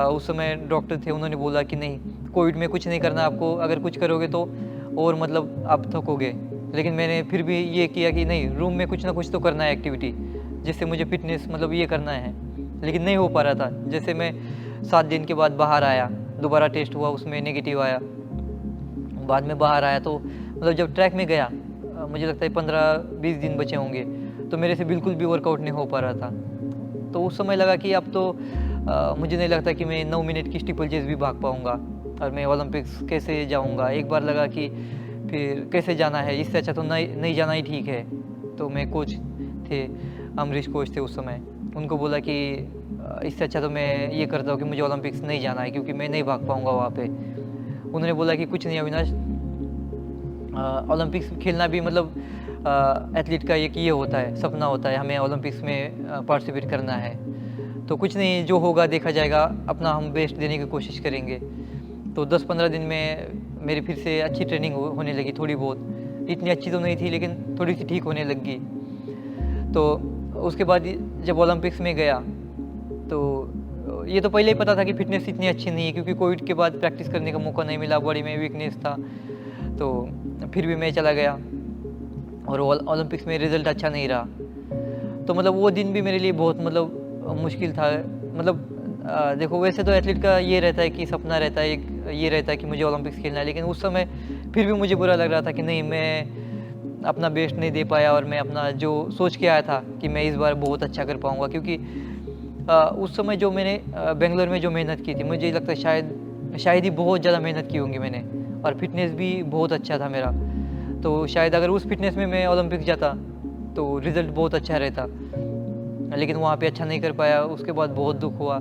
उस समय डॉक्टर थे, उन्होंने बोला कि नहीं कोविड में कुछ नहीं करना आपको, अगर कुछ करोगे तो और मतलब आप थकोगे। लेकिन मैंने फिर भी ये किया कि नहीं, रूम में कुछ ना कुछ तो करना है एक्टिविटी, जिससे मुझे फिटनेस मतलब ये करना है, लेकिन नहीं हो पा रहा था। जैसे मैं 7 दिन के बाद बाहर आया, दोबारा टेस्ट हुआ, उसमें नेगेटिव आया, बाद में बाहर आया तो मतलब जब ट्रैक में गया मुझे लगता है 15-20 दिन बचे होंगे, तो मेरे से बिल्कुल भी वर्कआउट नहीं हो पा रहा था। तो उस समय लगा कि अब तो मुझे नहीं लगता कि मैं 9 मिनट की स्टीपल चेज़ भी भाग पाऊँगा और मैं ओलंपिक्स कैसे जाऊँगा। एक बार लगा कि फिर कैसे जाना है, इससे अच्छा तो नहीं जाना ही ठीक है। तो मैं कोच थे, अमरीश कोच थे उस समय, उनको बोला कि इससे अच्छा तो मैं ये करता हूँ कि मुझे ओलंपिक्स नहीं जाना है, क्योंकि मैं नहीं भाग पाऊँगा वहाँ पे। उन्होंने बोला कि कुछ नहीं अविनाश, ओलंपिक्स खेलना भी मतलब एथलीट का एक ये होता है, सपना होता है, हमें ओलंपिक्स में पार्टिसिपेट करना है। तो कुछ नहीं, जो होगा देखा जाएगा, अपना हम बेस्ट देने की कोशिश करेंगे। तो 10-15 दिन में मेरी फिर से अच्छी ट्रेनिंग होने लगी, थोड़ी बहुत, इतनी अच्छी तो नहीं थी लेकिन थोड़ी सी ठीक होने लगी। तो उसके बाद जब ओलंपिक्स में गया तो ये तो पहले ही पता था कि फ़िटनेस इतनी अच्छी नहीं है, क्योंकि कोविड के बाद प्रैक्टिस करने का मौका नहीं मिला, बॉडी में वीकनेस था। तो फिर भी मैं चला गया और ओलंपिक्स में रिज़ल्ट अच्छा नहीं रहा। तो मतलब वो दिन भी मेरे लिए बहुत मतलब मुश्किल था। मतलब देखो, वैसे तो एथलीट का ये रहता है कि सपना रहता है, एक ये रहता है कि मुझे ओलंपिक्स खेलना है, लेकिन उस समय फिर भी मुझे बुरा लग रहा था कि नहीं, मैं अपना बेस्ट नहीं दे पाया और मैं अपना जो सोच के आया था कि मैं इस बार बहुत अच्छा कर पाऊँगा। क्योंकि उस समय जो मैंने बेंगलोर में जो मेहनत की थी, मुझे लगता है शायद ही बहुत ज़्यादा मेहनत की होंगी मैंने, और फिटनेस भी बहुत अच्छा था मेरा। तो शायद अगर उस फिटनेस में मैं ओलंपिक्स जाता तो रिज़ल्ट बहुत अच्छा रहता, लेकिन वहाँ पे अच्छा नहीं कर पाया। उसके बाद बहुत दुःख हुआ।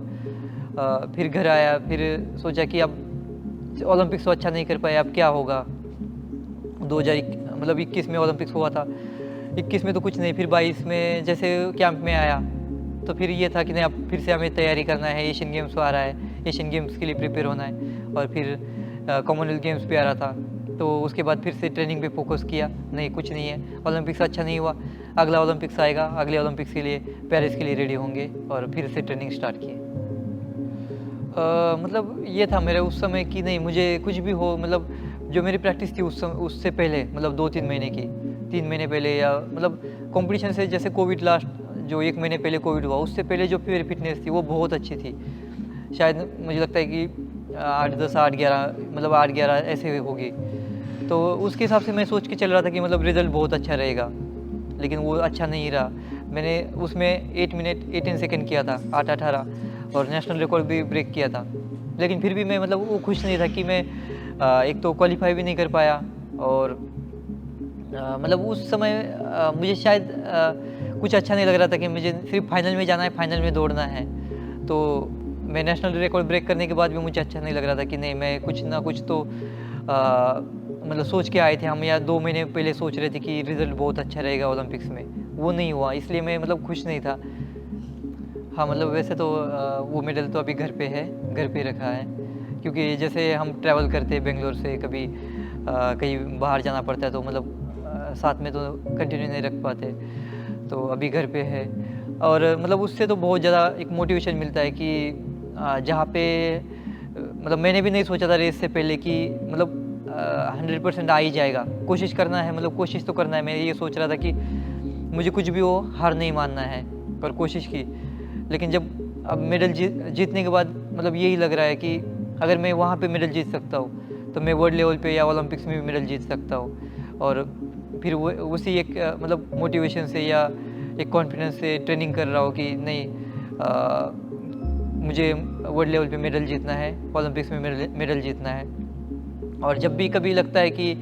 फिर घर आया, फिर सोचा कि अब ओलंपिक्स तो अच्छा नहीं कर पाया, अब क्या होगा। 21 में ओलंपिक्स हुआ था, 21 में तो कुछ नहीं, फिर 22 में जैसे कैंप में आया तो फिर ये था कि नहीं, अब फिर से हमें तैयारी करना है, एशियन गेम्स आ रहा है, एशियन गेम्स के लिए प्रिपेयर होना है, और फिर कॉमनवेल्थ गेम्स भी आ रहा था। तो उसके बाद फिर से ट्रेनिंग पे फोकस किया, नहीं कुछ नहीं है, ओलंपिक्स अच्छा नहीं हुआ, अगला ओलंपिक्स आएगा, अगले ओलंपिक्स के लिए पेरिस के लिए रेडी होंगे, और फिर से ट्रेनिंग स्टार्ट किए। मतलब ये था मेरे उस समय कि नहीं, मुझे कुछ भी हो, मतलब जो मेरी प्रैक्टिस थी उससे पहले, मतलब 2-3 महीने की, 3 महीने पहले, या मतलब कंपटीशन से जैसे कोविड लास्ट जो 1 महीने पहले कोविड हुआ, उससे पहले जो मेरी फिटनेस थी वो बहुत अच्छी थी। शायद मुझे लगता है कि 8-10, 8-11, मतलब 8-11 ऐसे होगी। तो उसके हिसाब से मैं सोच के चल रहा था कि मतलब रिज़ल्ट बहुत अच्छा रहेगा, लेकिन वो अच्छा नहीं रहा। मैंने उसमें 8 मिनट 18 सेकंड किया था, 8:18, और नेशनल रिकॉर्ड भी ब्रेक किया था। लेकिन फिर भी मैं मतलब वो खुश नहीं था कि मैं एक तो क्वालिफ़ाई भी नहीं कर पाया, और मतलब उस समय मुझे शायद कुछ अच्छा नहीं लग रहा था कि मुझे सिर्फ फाइनल में जाना है, फाइनल में दौड़ना है। तो मैं नेशनल रिकॉर्ड ब्रेक करने के बाद भी मुझे अच्छा नहीं लग रहा था कि नहीं, मैं कुछ ना कुछ तो मतलब सोच के आए थे हम, या 2 महीने पहले सोच रहे थे कि रिज़ल्ट बहुत अच्छा रहेगा ओलंपिक्स में, वो नहीं हुआ, इसलिए मैं मतलब खुश नहीं था। हाँ, मतलब वैसे तो वो मेडल तो अभी घर पे है, घर पे रखा है, क्योंकि जैसे हम ट्रैवल करते हैं बेंगलोर से, कभी कहीं बाहर जाना पड़ता है तो मतलब साथ में तो कंटिन्यू नहीं रख पाते, तो अभी घर पे है। और मतलब उससे तो बहुत ज़्यादा एक मोटिवेशन मिलता है कि जहाँ पे मतलब मैंने भी नहीं सोचा था रेस से पहले कि मतलब 100% आ ही जाएगा, कोशिश करना है, मतलब कोशिश तो करना है। मैं ये सोच रहा था कि मुझे कुछ भी हो, हार नहीं मानना है, और कोशिश की। लेकिन जब अब मेडल जीतने के बाद मतलब यही लग रहा है कि अगर मैं वहाँ पे मेडल जीत सकता हूँ तो मैं वर्ल्ड लेवल पे या ओलंपिक्स में भी मेडल जीत सकता हूँ। और फिर वो उसी एक मतलब मोटिवेशन से या एक कॉन्फिडेंस से ट्रेनिंग कर रहा हूँ कि नहीं, मुझे वर्ल्ड लेवल पे मेडल जीतना है, ओलंपिक्स में मेडल जीतना है। और जब भी कभी लगता है कि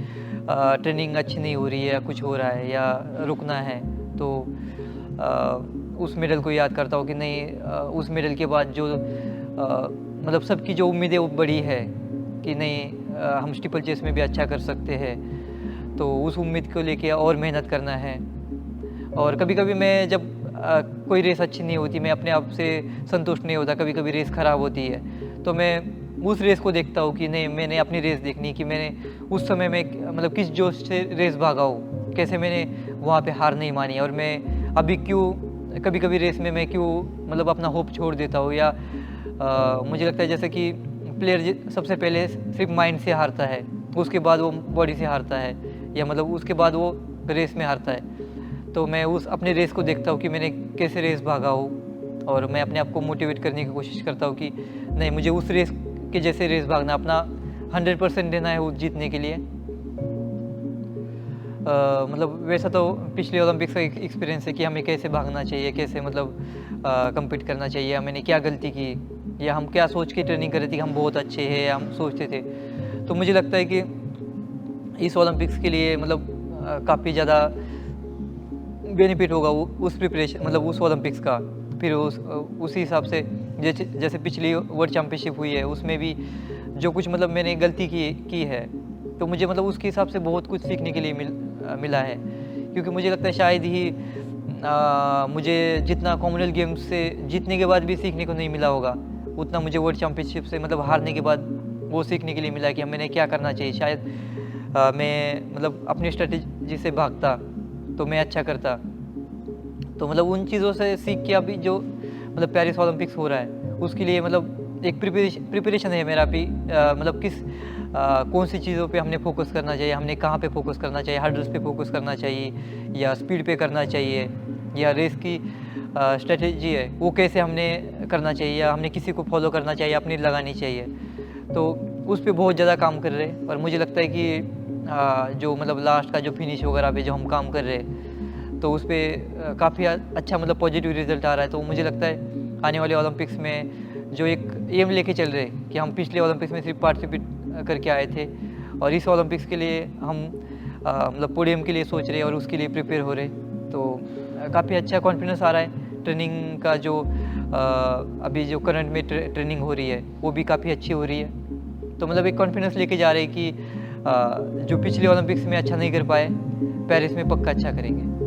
ट्रेनिंग अच्छी नहीं हो रही है या कुछ हो रहा है या रुकना है, तो उस मेडल को याद करता हूँ कि नहीं, उस मेडल के बाद जो मतलब सबकी जो उम्मीदें वो बड़ी है कि नहीं, हम स्टीपल चेस में भी अच्छा कर सकते हैं, तो उस उम्मीद को लेके और मेहनत करना है। और कभी-कभी मैं जब कोई रेस अच्छी नहीं होती, मैं अपने आप से संतुष्ट नहीं होता, कभी-कभी रेस ख़राब होती है, तो मैं उस रेस को देखता हूँ कि नहीं, मैंने अपनी रेस देखनी है कि मैंने उस समय में मतलब किस जोश से रेस भागा हूँ, कैसे मैंने वहाँ पे हार नहीं मानी और मैं अभी क्यों कभी-कभी रेस में मैं क्यों मतलब अपना होप छोड़ देता हूँ या मुझे लगता है जैसे कि प्लेयर सबसे पहले सिर्फ माइंड से हारता है, उसके बाद वो बॉडी से हारता है या मतलब उसके बाद वो रेस में हारता है। तो मैं उस अपने रेस को देखता हूँ कि मैंने कैसे रेस भागा हूँ और मैं अपने आप को मोटिवेट करने की कोशिश करता हूँ कि नहीं, मुझे उस रेस के जैसे रेस भागना, अपना 100% देना है वो जीतने के लिए। मतलब वैसा तो पिछले ओलंपिक्स का एक एक्सपीरियंस है कि हमें कैसे भागना चाहिए, कैसे मतलब कम्पीट करना चाहिए, मैंने क्या गलती की या हम क्या सोच के ट्रेनिंग कर रहे थे कि हम बहुत अच्छे हैं, हम सोचते थे। तो मुझे लगता है कि इस ओलंपिक्स के लिए मतलब काफ़ी ज़्यादा बेनिफिट होगा उस प्रिपरेशन मतलब उस ओलंपिक्स का। फिर उसी हिसाब से जैसे जैसे पिछली वर्ल्ड चैम्पियनशिप हुई है, उसमें भी जो कुछ मतलब मैंने गलती की है, तो मुझे मतलब उसके हिसाब से बहुत कुछ सीखने के लिए मिला है। क्योंकि मुझे लगता है शायद ही मुझे जितना कॉमनवेल्थ गेम्स से जीतने के बाद भी सीखने को नहीं मिला होगा, उतना मुझे वर्ल्ड चैम्पियनशिप से मतलब हारने के बाद वो सीखने के लिए मिला कि मैंने क्या करना चाहिए। शायद मैं मतलब अपनी स्ट्रेटेजी से भागता तो मैं अच्छा करता। तो मतलब उन चीज़ों से सीख के अभी जो मतलब पेरिस ओलंपिक्स हो रहा है, उसके लिए मतलब एक प्रिपरेशन है मेरा भी, मतलब कौन सी चीज़ों पे हमने फोकस करना चाहिए, हमने कहाँ पे फोकस करना चाहिए, हर्डल्स पे फोकस करना चाहिए या स्पीड पे करना चाहिए या रेस की स्ट्रेटेजी है वो कैसे हमने करना चाहिए या हमने किसी को फॉलो करना चाहिए, अपनी लगानी चाहिए। तो उस पे बहुत ज़्यादा काम कर रहे हैं और मुझे लगता है कि जो मतलब लास्ट का जो फिनिश वगैरह पे जो हम काम कर रहे हैं, तो उस पे काफ़ी अच्छा मतलब पॉजिटिव रिजल्ट आ रहा है। तो मुझे लगता है आने वाले ओलंपिक्स में जो एक एम लेके चल रहे हैं कि हम पिछले ओलंपिक्स में सिर्फ पार्टिसिपेट करके आए थे और इस ओलंपिक्स के लिए हम मतलब पोडियम के लिए सोच रहे हैं और उसके लिए प्रिपेयर हो रहे हैं। तो काफ़ी अच्छा कॉन्फिडेंस आ रहा है। ट्रेनिंग का जो अभी जो करंट में ट्रेनिंग हो रही है वो भी काफ़ी अच्छी हो रही है। तो मतलब एक कॉन्फिडेंस लेके जा रहे हैं कि जो पिछले ओलंपिक्स में अच्छा नहीं कर पाए, पेरिस में पक्का अच्छा करेंगे।